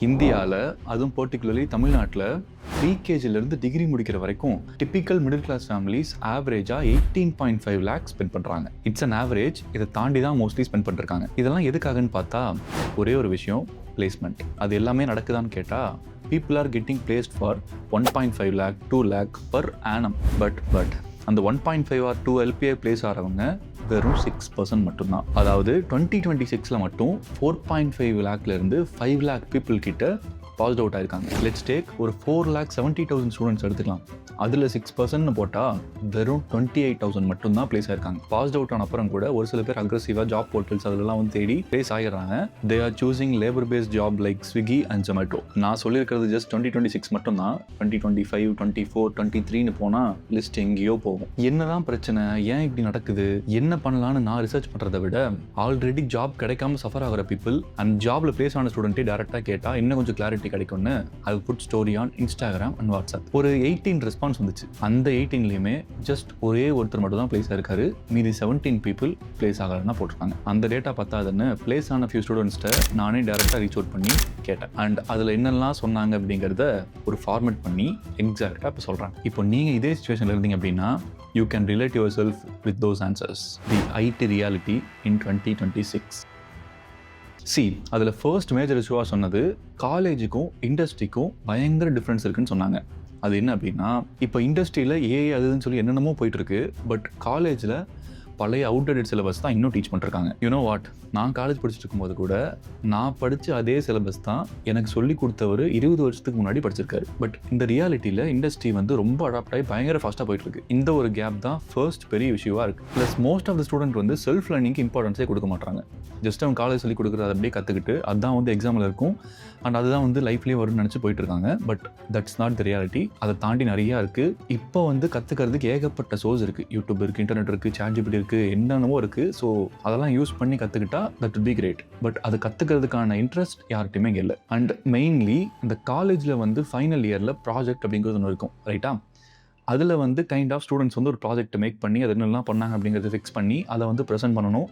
இந்தியாவில் அதுவும் பர்டிகுலர்லி தமிழ்நாட்டில் ப்ரீகேஜிலேருந்து டிகிரி முடிக்கிற வரைக்கும் டிப்பிக்கல் மிடில் கிளாஸ் ஃபேமிலிஸ் ஆவரேஜாக 18.5 லேக்ஸ் ஸ்பெண்ட் பண்ணுறாங்க. It's an average. இதை தாண்டி தான் மோஸ்ட்லி ஸ்பெண்ட் பண்ணிருக்காங்க. இதெல்லாம் எதுக்காகன்னு பார்த்தா ஒரே ஒரு விஷயம், பிளேஸ்மெண்ட். அது எல்லாமே நடக்குதான்னு கேட்டால் people are getting placed for 1.5 lakh 2 lakh per annum. But அந்த 1.5 or 2 LPA பிளேஸ் ஆகிறவங்க வெறும் 6% மட்டும்தான். அதாவது 2026 மட்டும் 4.5 லேக்லேருந்து 5 லேக் பீப்புள் கிட்ட பாஸ்ட் அவுட் ஆயிருக்காங்க. லெட்ஸ் டேக் ஒரு 4,70,000 ஸ்டூடெண்ட்ஸ் எடுத்துக்கலாம். அதில் 6% போட்டால் வெறும் 28,000 மட்டும்தான் பிளேஸ் ஆயிருக்காங்க. பாஸ்ட் அவுட் ஆன அப்புறம் கூட ஒரு சில பேர் அக்ரெசிவாக ஜாப் போர்ட்டல்ஸ் அதெல்லாம் வந்து தேடி பிளேஸ் ஆகிடுறாங்க. They are choosing labour based job like Swiggy and Zomato. நான் சொல்லியிருக்கிறது ஜஸ்ட் 2026 மட்டும்தான். 2025, 24, 23ன்னு போனால் லிஸ்ட் எங்கேயோ போகும். என்னதான் பிரச்சனை, ஏன் இப்படி நடக்குது, என்ன பண்ணலான்னு நான் ரிசர்ச் பண்ணுறதை விட ஆல்ரெடி ஜாப் கிடைக்காம சஃபர் ஆகிற பீப்புள் அண்ட் ஜாப்ல பிளேஸ் ஆன ஸ்டூடெண்ட்டே டேரெக்டாக கேட்டால் இன்னும் கொஞ்சம் கிளாரிட்டி கிடைக்கும்னு I put story on Instagram and WhatsApp. ஒரு 18 ரெஸ்பான்ஸ் வந்துச்சு. அந்த 18லையுமே ஜஸ்ட் ஒரே ஒருத்தர் மட்டும் தான் பிளேஸ் ஆயிருக்காரு. மீதி 17 பீப்புள் பிளேஸ் ஆகலன்னா போட்டிருக்காங்க. அந்த டேட்டா பார்த்தாதுன்னு பிளேஸ் ஆன ஃபியூ ஸ்டூடெண்ட்ஸ்ட்டை நானே டேரெக்டாக ரீச் அவுட் பண்ணி கேட்டேன். அண்ட் அதில் என்னெல்லாம் சொன்னாங்க அப்படிங்கிறத ஒரு ஃபார்மேட் பண்ணி எக்ஸாக்டாக இப்போ சொல்கிறேன். இப்போ நீங்கள் இதே சுச்சுவேஷனில் இருந்தீங்க அப்படின்னா you can relate yourself with those answers. The IT reality in 2026. அதில் ஃபர்ஸ்ட் மேஜர் இஷ்யூவாக சொன்னது காலேஜுக்கும் இண்டஸ்ட்ரிக்கும் பயங்கர டிஃப்ரென்ஸ் இருக்குன்னு சொன்னாங்க. அது என்ன அப்படின்னா, இப்போ இண்டஸ்ட்ரியில் ஏஐ அதுன்னு சொல்லி என்னென்னமோ போயிட்டுருக்கு. பட் காலேஜில் பழைய அவுட்டேட்டட் சிலபஸ் தான் இன்னும் டீச் பண்ணிருக்காங்க. யூனோ வாட், நான் காலேஜ் படிச்சுட்டு இருக்கும்போது கூட நான் படித்த அதே சிலபஸ் தான் எனக்கு சொல்லி கொடுத்தவர் 20 வருஷத்துக்கு முன்னாடி படிச்சிருக்காரு. பட் இந்த ரியாலிட்டியில் இண்டஸ்ட்ரி வந்து ரொம்ப அடாப்ட் ஆகி பயங்கர ஃபாஸ்ட்டாக போயிட்டு இருக்கு. இந்த ஒரு கேப் தான் ஃபர்ஸ்ட் பெரிய இஷ்யூவாக இருக்குது. Plus most of the student வந்து செல்ஃப் லேர்னிங்க்கு இம்பார்ட்டன்ஸே கொடுக்க மாட்டாங்க. ஜஸ்ட் அவங்க காலேஜ் சொல்லி கொடுக்குறது அப்படியே கற்றுக்கிட்டு அதுதான் வந்து எக்ஸாமில் இருக்கும் அண்ட் அதுதான் வந்து லைஃப்லேயே வரும்னு நினச்சி போயிட்டு இருக்காங்க. But that's not the reality. அதை தாண்டி நிறையா இருக்குது. இப்போ வந்து கற்றுக்கிறதுக்கு ஏகப்பட்ட சோர்ஸ் இருக்குது. யூடியூப் இருக்குது, இன்டர்நெட் இருக்குது, சாட்ஜிபிடி இருக்குது, என்னென்னமோ இருக்குது. ஸோ அதெல்லாம் யூஸ் பண்ணி கற்றுக்கிட்டா that will be great. But அது கற்றுக்கிறதுக்கான இன்ட்ரெஸ்ட் யார்கிட்டையுமே இங்கே இல்லை. அண்ட் மெயின்லி இந்த காலேஜில் வந்து ஃபைனல் இயரில் ப்ராஜெக்ட் அப்படிங்கிறது ஒன்று இருக்கும், ரைட்டா? அதில் வந்து கைண்ட் ஆஃப் ஸ்டூடெண்ட்ஸ் வந்து ஒரு ப்ராஜெக்ட் மேக் பண்ணி அது என்னெல்லாம் பண்ணாங்க அப்படிங்கிறத ஃபிக்ஸ் பண்ணி அதை வந்து ப்ரெசென்ட் பண்ணணும்,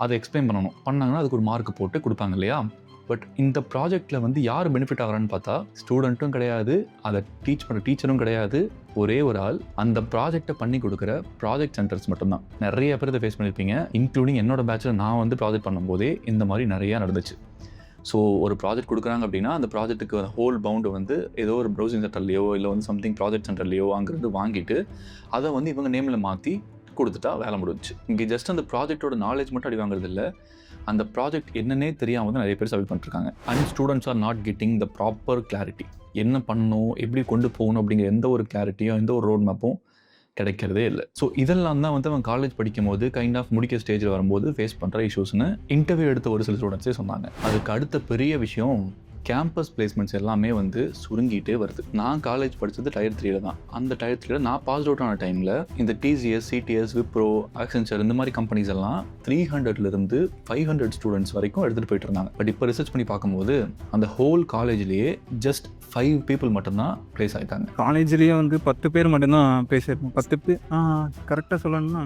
அதை எக்ஸ்பிளைன் பண்ணணும். பண்ணாங்கன்னா அதுக்கு ஒரு மார்க் போட்டு கொடுப்பாங்க இல்லையா? பட் இந்த ப்ராஜெக்டில் வந்து யார் பெனிஃபிட் ஆகிறான்னு பார்த்தா ஸ்டூடெண்ட்டும் கிடையாது, அதை டீச் பண்ணுற டீச்சரும் கிடையாது. ஒரே ஒரு ஆள் அந்த ப்ராஜெக்டை பண்ணி கொடுக்குற ப்ராஜெக்ட் சென்டர்ஸ் மட்டும்தான். நிறைய பேர் இதை ஃபேஸ் பண்ணியிருப்பீங்க, இன்க்ளூடிங் என்னோட பேட்சில் நான் வந்து ப்ராஜெக்ட் பண்ணும்போதே இந்த மாதிரி நிறையா நடந்துச்சு. ஸோ ஒரு ப்ராஜெக்ட் கொடுக்குறாங்க அப்படின்னா அந்த ப்ராஜெக்ட்டுக்கு ஹோல் பவுண்டு வந்து ஏதோ ஒரு ப்ரௌசிங் சென்டர்லையோ இல்லை வந்து சம்திங் ப்ராஜெக்ட் சென்டர்லையோ அங்கேருந்து வாங்கிட்டு அதை வந்து இவங்க நேமில் மாற்றி கொடுத்துட்டா வேலை முடிஞ்சிச்சு. இங்கே ஜஸ்ட் அந்த ப்ராஜெக்டோட நாலேஜ் மட்டும் அடி வாங்குறது இல்லை, அந்த ப்ராஜெக்ட் என்னன்னே தெரியாமல் வந்து நிறைய பேர் சப்மிட் பண்ணிருக்காங்க. And students are not getting the proper clarity. என்ன பண்ணணும், எப்படி கொண்டு போகணும் அப்படிங்கிற எந்த ஒரு கிளாரிட்டியும் எந்த ஒரு ரோட் மேப்பும் கிடைக்கிறதே இல்லை. ஸோ இதெல்லாம் தான் வந்து அவன் காலேஜ் படிக்கும் போது கைண்ட் ஆஃப் முடிக்க ஸ்டேஜில் வரும்போது ஃபேஸ் பண்ணுற இஷ்யூஸ்னு இன்டர்வியூ எடுத்த ஒரு சில ஸ்டூடெண்ட்ஸே சொன்னாங்க. அதுக்கு அடுத்த பெரிய விஷயம் கேம்பஸ் பிளேஸ்மெண்ட்ஸ் எல்லாமே வந்து சுருங்கிட்டே வருது. நான் காலேஜ் படித்தது டயர் 3 தான். அந்த டயர் 3 நான் பாஸ் அவுட் ஆன டைமில் இந்த TCS, CTS, விப்ரோ, ஆக்சென்சர் இந்த மாதிரி கம்பெனிஸ் எல்லாம் 300லேருந்து 500 ஸ்டூடெண்ட்ஸ் வரைக்கும் எடுத்துகிட்டு போயிட்டு இருந்தாங்க. பட் இப்போ ரிசர்ச் பண்ணி பார்க்கும்போது அந்த ஹோல் காலேஜ்லேயே ஜஸ்ட் 5 பீப்புள் மட்டும்தான் பிளேஸ் ஆகிட்டாங்க. காலேஜ்லேயே வந்து 10 பேர் மட்டும்தான் பிளேஸ் ஆயிருக்கும். 10 பேர் கரெக்டாக சொல்லணும்னா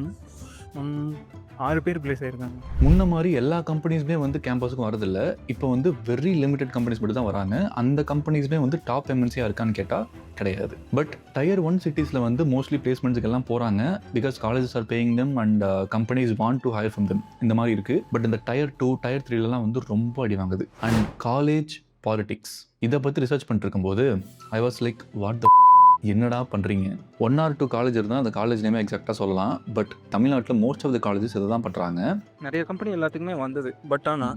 6 பேர் பிளேஸ் ஆயிருக்காங்க. முன்ன மாதிரி எல்லா கம்பெனிஸுமே வந்து கேம்பஸுக்கும் வரதில்லை. இப்போ வந்து வெரி லிமிடெட் கம்பெனிஸ் மட்டும் தான் வராங்க. அந்த கம்பெனிஸுமே வந்து டாப் எம்என்சியாக இருக்கான்னு கேட்டால் கிடையாது. பட் டயர் 1 சிட்டிஸில் வந்து மோஸ்ட்லி பிளேஸ்மெண்ட்ஸுக்கு எல்லாம் போகிறாங்க because colleges are paying them and companies want to higher from them. இந்த மாதிரி இருக்குது. பட் இந்த டயர் 2, டயர் 3லலாம் வந்து ரொம்ப அடி வாங்குது. அண்ட் காலேஜ் பாலிடிக்ஸ் இதை பற்றி ரிசர்ச் பண்ணிட்டு இருக்கும்போது I was like what the என்னடா பண்ணுறீங்க? 1 or 2 காலேஜ் இருந்தால் அந்த காலேஜ் நேமே எக்ஸாக்டாக சொல்லலாம். பட் தமிழ்நாட்டில் மோஸ்ட் ஆஃப் த காலேஜஸ் இதை தான் பண்ணுறாங்க. நிறைய கம்பெனி எல்லாத்துக்குமே வந்தது. பட் ஆனால்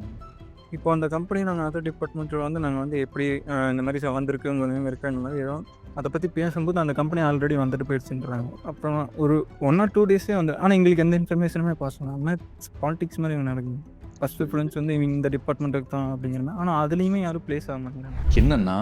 இப்போ அந்த கம்பெனி நாங்கள் அதர் டிபார்ட்மெண்ட்டில் வந்து நாங்கள் வந்து எப்படி இந்த மாதிரி வந்திருக்கு உங்கள் நேம் இருக்கா இந்த மாதிரி ஏதோ அதை பற்றி பேசும்போது அந்த கம்பெனி ஆல்ரெடி வந்துட்டு போயிடுச்சுன்றாங்க. அப்புறம் ஒரு 1 or 2 டேஸே வந்து ஆனால் எங்களுக்கு எந்த இன்ஃபர்மேஷனுமே பாஸ் பண்ணாமல் பாலிடிக்ஸ் மாதிரி நடக்குது. ஃபஸ்ட் ப்ரிஃபரன்ஸ் வந்து இந்த டிபார்ட்மெண்ட்டுக்கு தான் அப்படிங்கிறனா, ஆனால் அதுலேயுமே யாரும் பிளேஸ் ஆக மாட்டேங்கிறாங்க. என்னென்னா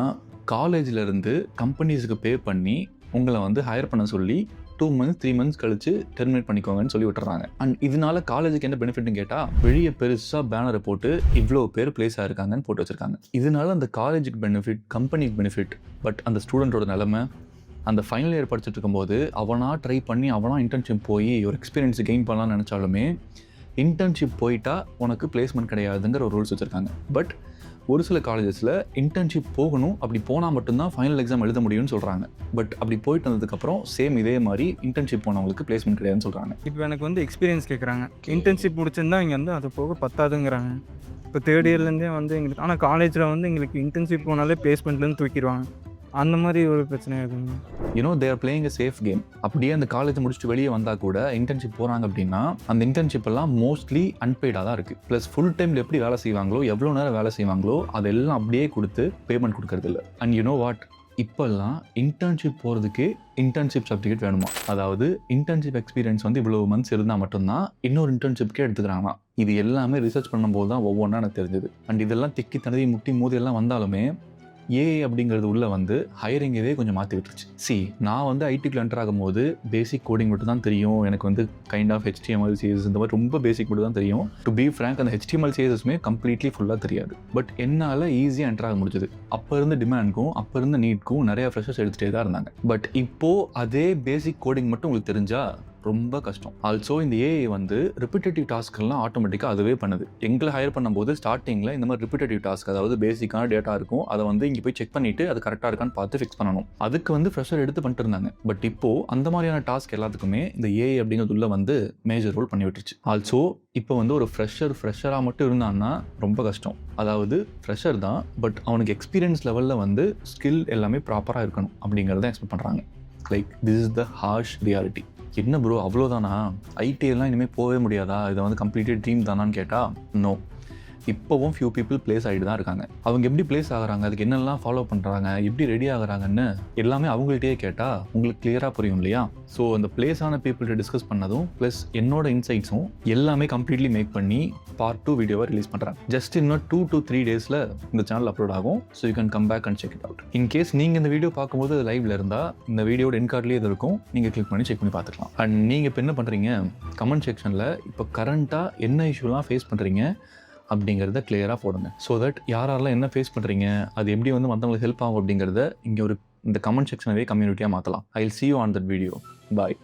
காலேஜிலேருந்து கம்பெனிஸுக்கு பே பண்ணி உங்களை வந்து ஹையர் பண்ண சொல்லி 2 months 3 months கழிச்சு டெர்மினேட் பண்ணிக்கோங்கன்னு சொல்லி விட்டுறாங்க. அண்ட் இதனால காலேஜுக்கு என்ன பெனிஃபிட்னு கேட்டால் வெளியே பெருசாக பேனரை போட்டு இவ்வளோ பேர் பிளேஸ் ஆகிருக்காங்கன்னு போட்டு வச்சுருக்காங்க. இதனால அந்த காலேஜுக்கு பெனிஃபிட், கம்பெனிக்கு பெனிஃபிட். பட் அந்த ஸ்டூடெண்ட்டோட நிலைமை அந்த ஃபைனல் இயர் படிச்சுட்டு இருக்கும்போது அவனா ட்ரை பண்ணி அவனா இன்டர்ன்ஷிப் போய் ஒரு எக்ஸ்பீரியன்ஸ் கெயின் பண்ணலாம்னு நினச்சாலுமே இன்டர்ன்ஷிப் போயிட்டா உனக்கு பிளேஸ்மெண்ட் கிடையாதுங்கிற ஒரு ரூல்ஸ் வச்சுருக்காங்க. பட் ஒரு சில காலேஜஸில் இன்டர்ன்ஷிப் போகணும், அப்படி போனால் மட்டும்தான் ஃபைனல் எக்ஸாம் எழுத முடியும்னு சொல்கிறாங்க. பட் அப்படி போயிட்டு வந்ததுக்கப்புறம் சேம் இதே மாதிரி இன்டர்ன்ஷிப் போனவங்களுக்கு பிளேஸ்மெண்ட் கிடையாதுன்னு சொல்கிறாங்க. இப்போ எனக்கு வந்து எக்ஸ்பீரியன்ஸ் கேட்குறாங்க. இன்டர்ன்ஷிப் முடிச்சிருந்தா இங்கே வந்து அது போக பத்தாதுங்கிறாங்க. இப்போ தேர்ட் இயர்லேருந்தே வந்து எங்களுக்கு, ஆனால் காலேஜில் வந்து எங்களுக்கு இன்டர்ன்ஷிப் போனாலே பிளேஸ்மெண்ட்லேருந்து தூக்கிடுவாங்க. அந்த மாதிரி ஒரு பிரச்சனை இருக்குங்க. You know they are playing a safe game. அப்படியே அந்த காலேஜ் முடிச்சுட்டு வெளியே வந்தால் கூட இன்டர்ன்ஷிப் போகிறாங்க அப்படின்னா அந்த இன்டர்ன்ஷிப் எல்லாம் மோஸ்ட்லி அன்பெய்டாக தான் இருக்குது. ப்ளஸ் ஃபுல் டைமில் எப்படி வேலை செய்வாங்களோ, எவ்வளோ நேரம் வேலை செய்வாங்களோ அதெல்லாம் அப்படியே கொடுத்து பேமெண்ட் கொடுக்கறது இல்லை. அண்ட் யூனோ வாட், இப்போல்லாம் இன்டர்ன்ஷிப் போகிறதுக்கு இன்டர்ன்ஷிப் சர்டிஃபிகேட் வேணுமா? அதாவது இன்டர்ன்ஷிப் எக்ஸ்பீரியன்ஸ் வந்து இவ்வளோ மந்த்ஸ் இருந்தால் மட்டும்தான் இன்னொரு இன்டர்ன்ஷிப்கே எடுத்துக்கிறாங்க. இது எல்லாமே ரிசர்ச் பண்ணும்போது தான் ஒவ்வொன்றா எனக்கு தெரிஞ்சது. அண்ட் இதெல்லாம் திக்கி தனதி முட்டி மோதி எல்லாம் வந்தாலுமே ஏஐ அப்படிங்கிறது உள்ளே வந்து ஹையரிங்கவே கொஞ்சம் மாற்றி விட்டுருச்சு. நான் வந்து ஐடிக்குள்ள என்டர் ஆகும்போது பேசிக் கோடிங் மட்டும் தான் தெரியும். எனக்கு வந்து கைண்ட் ஆஃப் HTML CSS இந்த மாதிரி ரொம்ப பேசிக் மட்டும் தான் தெரியும். டு பி ஃப்ராங்க், அந்த HTML CSSமே கம்ப்ளீட்லி ஃபுல்லாக தெரியாது. பட் என்னால் ஈஸியாக என்டர் ஆக முடிஞ்சது. அப்போ இருந்த டிமாண்ட்க்கும் அப்போ இருந்த நீட்க்கும் நிறைய ஃப்ரெஷர்ஸ் எடுத்துகிட்டே தான் இருந்தாங்க. பட் இப்போது அதே பேசிக் கோடிங் மட்டும் உங்களுக்கு தெரிஞ்சால் ரொம்ப கஷ்டம். ஆல்சோ இந்த ஏஐ வந்து ரிப்பிட்டேட்டிவ் டாஸ்க்கெல்லாம் ஆட்டோமேட்டிக்காக அதுவே பண்ணுது. எங்களை ஹையர் பண்ணும்போது ஸ்டார்டிங்கில் இந்த மாதிரி ரிப்பிட்டேட்டிவ் டாஸ்க், அதாவது பேசிக்கான டேட்டா இருக்கும், அதை வந்து இங்கே போய் செக் பண்ணிவிட்டு அது கரெக்டாக இருக்கான்னு பார்த்து ஃபிக்ஸ் பண்ணணும். அதுக்கு வந்து ஃப்ரெஷர் எடுத்து பண்ணிட்டு இருந்தாங்க. பட் இப்போது அந்த மாதிரியான டாஸ்க் எல்லாத்துக்குமே இந்த ஏஐ அப்படிங்கிறதுள்ள வந்து மேஜர் ரோல் பண்ணி விட்டுருச்சு. ஆல்சோ இப்போ வந்து ஒரு ஃப்ரெஷராக மட்டும் இருந்தான்னா ரொம்ப கஷ்டம். அதாவது ஃப்ரெஷர் தான், பட் அவனுக்கு எக்ஸ்பீரியன்ஸ் லெவலில் வந்து ஸ்கில் எல்லாமே ப்ராப்பராக இருக்கணும் அப்படிங்கிறத எக்ஸ்பெக்ட் பண்ணுறாங்க. Like this is the harsh reality. என்ன ப்ரோ அவ்வளோதானா, ஐடி எல்லாம் இனிமேல் போகவே முடியாதா, இதை வந்து கம்ப்ளீட்டட் ட்ரீம் தானான்னு கேட்டால் நோ. இப்போவும் ஃபியூ பீப்புள் பிளேஸ் ஆகிட்டு தான் இருக்காங்க. அவங்க எப்படி பிளேஸ் ஆகிறாங்க, அதுக்கு என்னெல்லாம் ஃபாலோ பண்ணுறாங்க, எப்படி ரெடி ஆகுறாங்கன்னு எல்லாமே அவங்கள்ட்டே கேட்டால் உங்களுக்கு கிளியராக புரியும் இல்லையா? ஸோ அந்த பிளேஸான பீப்புள்கிட்ட டிஸ்கஸ் பண்ணதும் ப்ளஸ் என்னோட இன்சைட்ஸும் எல்லாமே கம்ப்ளீட்லி மேக் பண்ணி பார்ட் 2 வீடியோவை ரிலீஸ் பண்ணுறாங்க. ஜஸ்ட் இன்னும் 2 to 3 டேஸில் இந்த சேனல் அப்லோட் ஆகும். So you can come back and check it out. In case நீங்கள் இந்த வீடியோ பார்க்கும்போது அது லைவ்ல இருந்தால் இந்த வீடியோட என்கார்ட்லேயே இது இருக்கும், நீங்கள் கிளிக் பண்ணி செக் பண்ணி பார்த்துக்கலாம். அண்ட் நீங்கள் இப்போ என்ன பண்ணுறீங்க, கமெண்ட் செக்ஷனில் இப்போ கரண்ட்டாக என்ன இஷ்யூலாம் ஃபேஸ் பண்ணுறீங்க அப்படிங்கிறத கிளியராக போடுங்க. ஸோ தட் யாரெல்லாம் என்ன ஃபேஸ் பண்ணுறீங்க, அது எப்படி வந்து மற்றவங்களுக்கு ஹெல்ப் ஆகும் அப்படிங்கிறத இங்கே ஒரு இந்த கமெண்ட் செக்ஷனவே கம்யூனிட்டியாக மாற்றலாம். I will see you on that video. Bye.